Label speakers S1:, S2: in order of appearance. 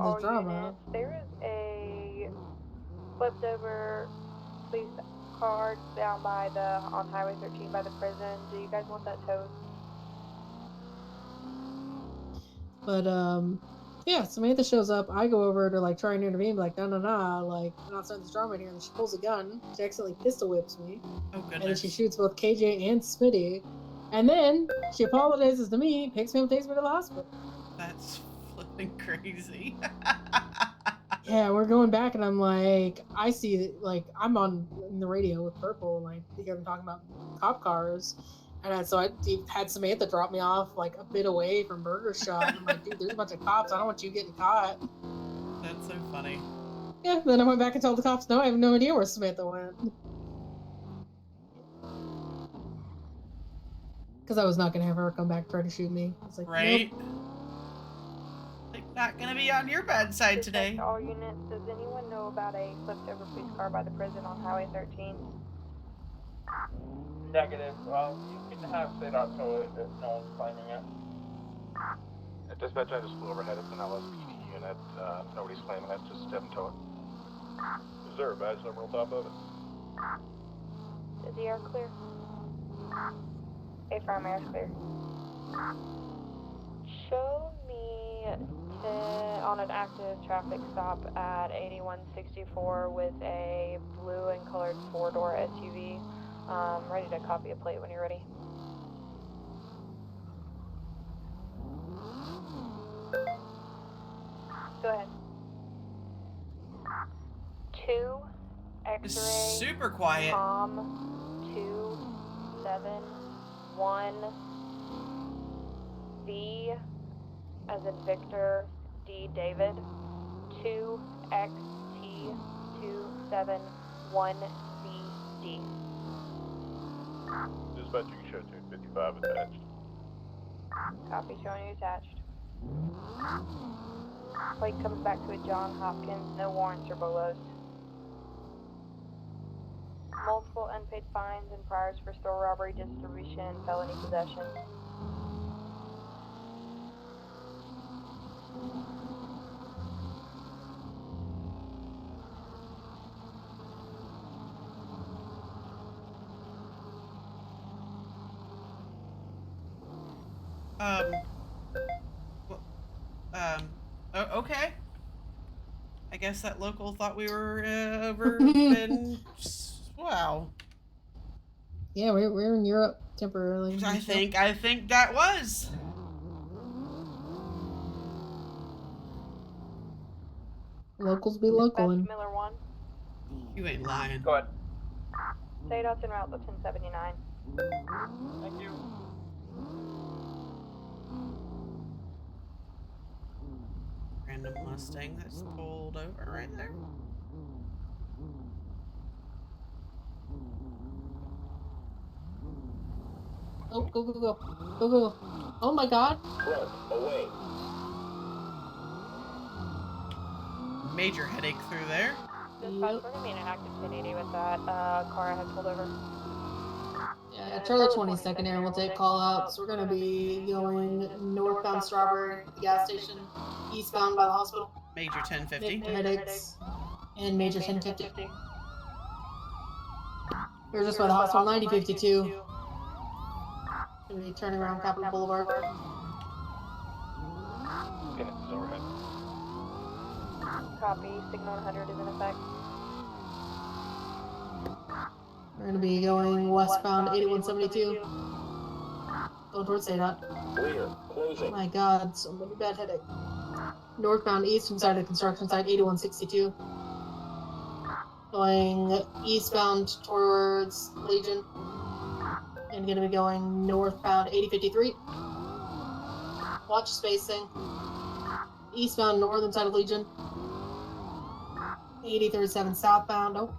S1: all
S2: drama.
S1: units. There is a flipped over police car down by on Highway 13 by the prison. Do you guys want that towed?
S2: But yeah, Samantha shows up. I go over to like try and intervene, like no, like we're not starting this drama in here. And she pulls a gun. She accidentally pistol whips me.
S3: Oh goodness.
S2: And then she shoots both KJ and Smitty. And then she apologizes to me, picks me up, takes me to the hospital.
S3: That's flipping crazy.
S2: Yeah, we're going back, and I'm like, I see, like, I'm on in the radio with Purple, and I hear them talking about cop cars. And so I had Samantha drop me off, like, a bit away from Burger Shot. And I'm like, dude, there's a bunch of cops. I don't want you getting caught.
S3: That's so funny.
S2: Yeah, then I went back and told the cops, no, I have no idea where Samantha went. Because I was not going to have her come back and try to shoot me. I was like,
S3: right?
S2: Nope.
S3: Like, not going to be on your bad side today.
S1: All units, does anyone know about a flipped over police car by the prison on Highway 13?
S4: Negative. You can have it out so if no one's claiming it.
S5: Dispatch, I just flew overhead. It's an LSPD unit. Nobody's claiming it. Just have them tow it. Is there a badge number on top of it?
S1: Is the air clear? A-Farm air clear. Show me on an active traffic stop at 8164 with a blue and colored 4-door SUV. Ready to copy a plate when you're ready. Go ahead. 2 X-ray.
S3: Super quiet.
S1: Tom 271 V as in Victor D David 2XT 271 VD.
S5: Dispatch, you can show 255 attached.
S1: Copy, showing you attached. Plate comes back to a John Hopkins, no warrants or bolos. Multiple unpaid fines and priors for store robbery, distribution, and felony possession.
S3: Okay. I guess that local thought we were over in. Wow.
S2: Yeah, we're in Europe temporarily.
S3: I think that was.
S2: Locals be local. And
S1: Miller 1.
S3: You ain't lying.
S4: Go ahead.
S1: Stay out en route to 1079.
S4: Thank you.
S3: Random Mustang that's pulled over right there.
S2: oh, go. Oh my God.
S6: Front, away.
S3: Major headache through there.
S1: Dispatch, we're gonna be in an active 1080 with that car I had pulled over.
S2: Yeah, Charlie 22nd Air will take call out. So we're gonna be going northbound Strawberry, the gas station, eastbound by the hospital.
S3: Major 1050.
S2: Headaches and major 1050. We're just by the hospital, 9052. Gonna be turning around Capitol Boulevard.
S5: Unit is overhead.
S1: Copy, signal 100 is in effect.
S2: We're gonna be going westbound 8172. Going towards ADOT.
S6: Clear. Closing.
S2: My God, so many bad headache. Northbound eastern side of construction site 8162. Going eastbound towards Legion. And gonna be going northbound 8053. Watch spacing. Eastbound northern side of Legion. 8037 southbound. Oh.